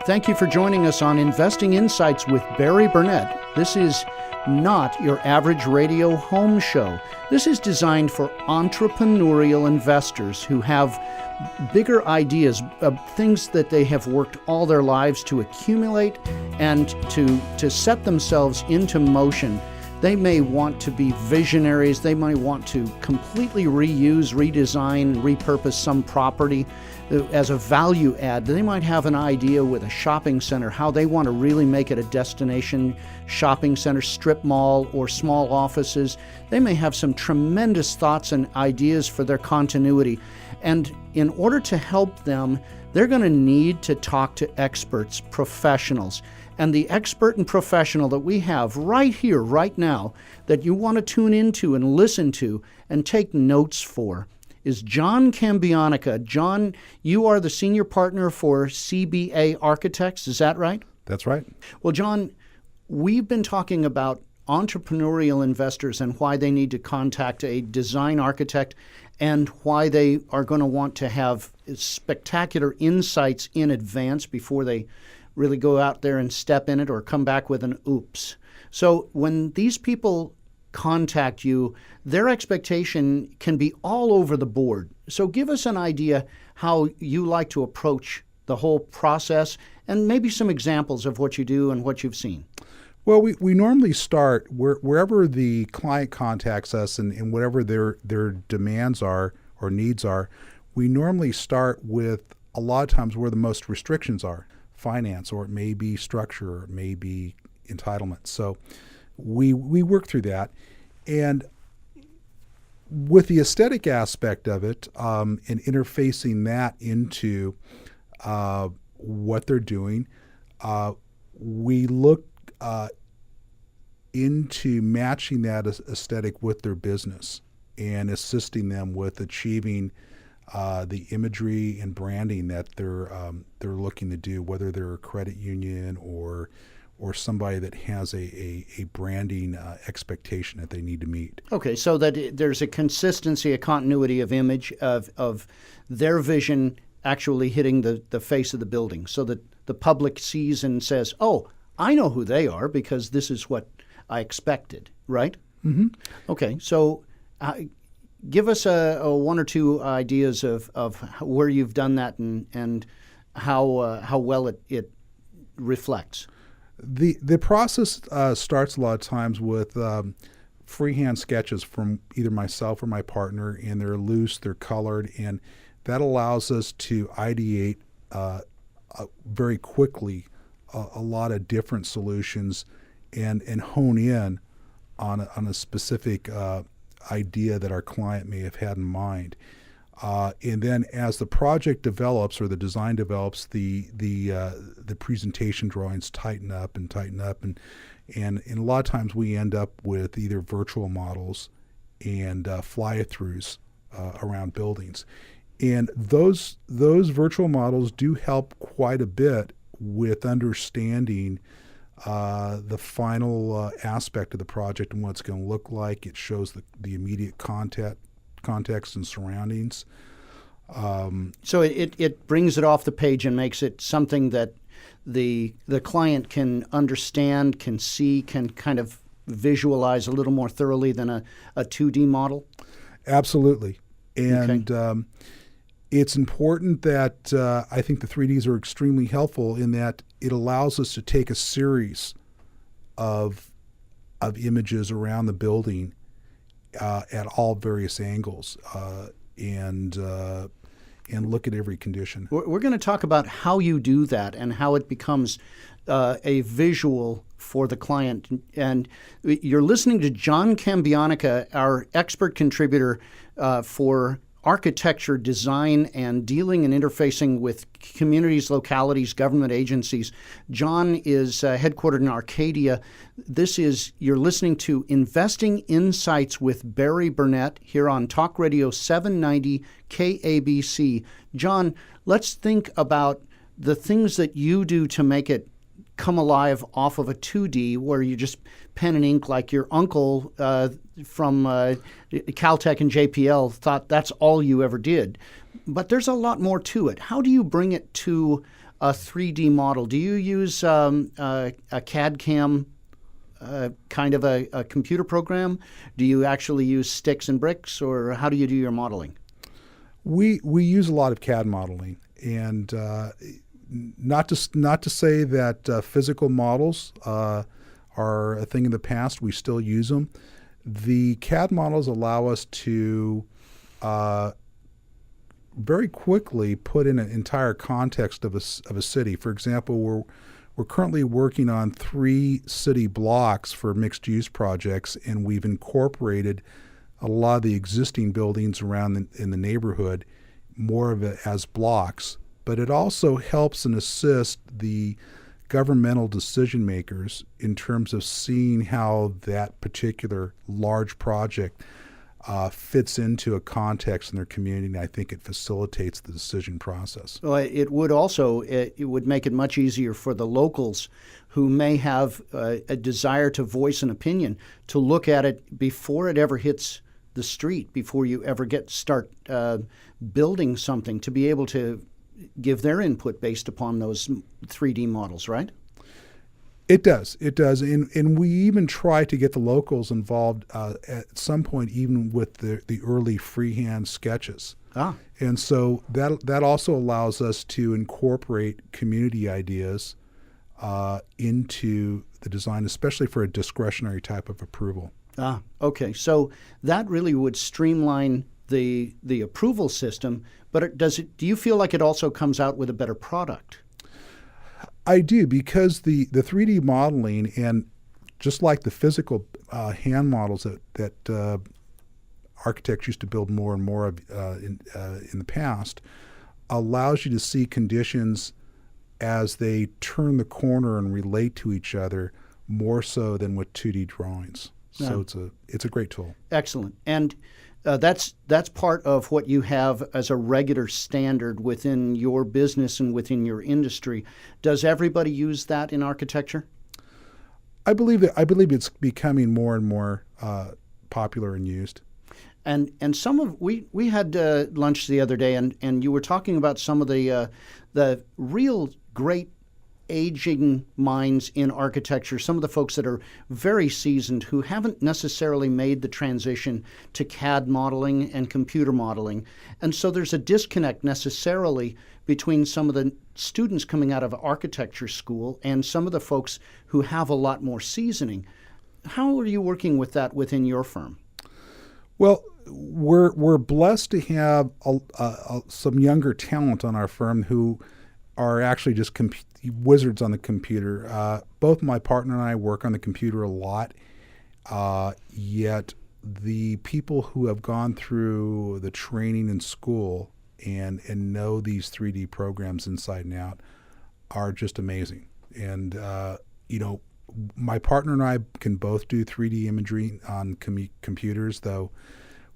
Thank you for joining us on Investing Insights with Barry Burnett. This is not your average radio home show. This is designed for entrepreneurial investors who have bigger ideas, things that they have worked all their lives to accumulate and to set themselves into motion. They may want to be visionaries. They might want to completely reuse, redesign, repurpose some property as a value add. They might have an idea with a shopping center, how they want to really make it a destination shopping center, strip mall, or small offices. They may have some tremendous thoughts and ideas for their continuity. And in order to help them, they're going to need to talk to experts, professionals. And the expert and professional that we have right here, right now, that you want to tune into and listen to and take notes for is John Cambianica. John, you are the senior partner for CBA Architects, is that right? That's right. Well, John, we've been talking about entrepreneurial investors and why they need to contact a design architect and why they are going to want to have spectacular insights in advance before they really go out there and step in it or come back with an oops. So when these people contact you, their expectation can be all over the board. So give us an idea how you like to approach the whole process and maybe some examples of what you do and what you've seen. Well, we normally start wherever the client contacts us and whatever their demands are or needs are, we normally start with a lot of times where the most restrictions are. Finance, or it may be structure, or it may be entitlement. So we work through that. And with the aesthetic aspect of it and interfacing that into what they're doing, we look into matching that aesthetic with their business and assisting them with achieving the imagery and branding that they're looking to do, whether they're a credit union or somebody that has a branding expectation that they need to meet. Okay, so that there's a consistency, a continuity of image of their vision actually hitting the face of the building, so that the public sees and says, "Oh, I know who they are because this is what I expected." Right? Mm-hmm. Okay, so. Give us a one or two ideas of where you've done that and how well it reflects. The process starts a lot of times with freehand sketches from either myself or my partner, and they're loose, they're colored, and that allows us to ideate very quickly a lot of different solutions and hone in on a specific idea that our client may have had in mind. And then as the project develops or the design develops, the presentation drawings tighten up, and a lot of times we end up with either virtual models and fly-throughs around buildings. And those virtual models do help quite a bit with understanding the final aspect of the project and what it's going to look like. It shows the immediate context and surroundings. So it brings it off the page and makes it something that the client can understand, can see, can kind of visualize a little more thoroughly than a 2D model? Absolutely. And okay. It's important that I think the 3Ds are extremely helpful in that it allows us to take a series of images around the building at all various angles and look at every condition. We're going to talk about how you do that and how it becomes a visual for the client. And you're listening to John Cambianica, our expert contributor for architecture, design, and dealing and interfacing with communities, localities, government agencies. John is headquartered in Arcadia. You're listening to Investing Insights with Barry Burnett here on Talk Radio 790 KABC. John, let's think about the things that you do to make it come alive off of a 2D where you just pen and ink like your uncle from Caltech and JPL thought that's all you ever did. But there's a lot more to it. How do you bring it to a 3D model? Do you use a CAD CAM kind of a computer program? Do you actually use sticks and bricks, or how do you do your modeling? We use a lot of CAD modeling, and not to say that physical models are a thing in the past. We still use them. The CAD models allow us to very quickly put in an entire context of a city. For example, we're currently working on 3 city blocks for mixed-use projects, and we've incorporated a lot of the existing buildings around in the neighborhood, more of it as blocks. But it also helps and assists the governmental decision makers in terms of seeing how that particular large project fits into a context in their community, and I think it facilitates the decision process. Well, it would make it much easier for the locals who may have a desire to voice an opinion to look at it before it ever hits the street, before you ever start building something, to be able to give their input based upon those 3D models, right? It does. And we even try to get the locals involved at some point, even with the early freehand sketches. And so that also allows us to incorporate community ideas into the design, especially for a discretionary type of approval. Okay. So that really would streamline the approval system, but do you feel like it also comes out with a better product? I do, because the 3D modeling, and just like the physical hand models that architects used to build more and more of in the past, allows you to see conditions as they turn the corner and relate to each other more so than with 2D drawings. So it's a great tool. Excellent. And that's part of what you have as a regular standard within your business and within your industry. Does everybody use that in architecture? I believe it's becoming more and more popular and used. And we had lunch the other day, and you were talking about some of the real great aging minds in architecture, some of the folks that are very seasoned who haven't necessarily made the transition to CAD modeling and computer modeling. And so there's a disconnect necessarily between some of the students coming out of architecture school and some of the folks who have a lot more seasoning. How are you working with that within your firm? Well, we're blessed to have some younger talent on our firm who are actually just wizards on the computer. Both my partner and I work on the computer a lot, yet the people who have gone through the training in school and know these 3D programs inside and out are just amazing. And my partner and I can both do 3D imagery on computers, though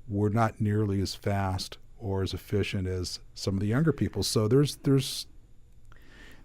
we're not nearly as fast or as efficient as some of the younger people. So there's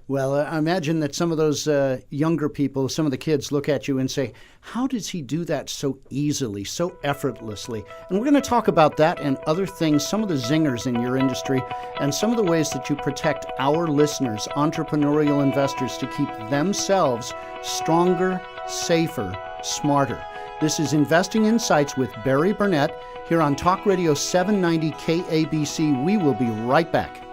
Well, I imagine that some of those younger people, some of the kids look at you and say, how does he do that so easily, so effortlessly? And we're going to talk about that and other things, some of the zingers in your industry, and some of the ways that you protect our listeners, entrepreneurial investors, to keep themselves stronger, safer, smarter. This is Investing Insights with Barry Burnett here on Talk Radio 790 KABC. We will be right back.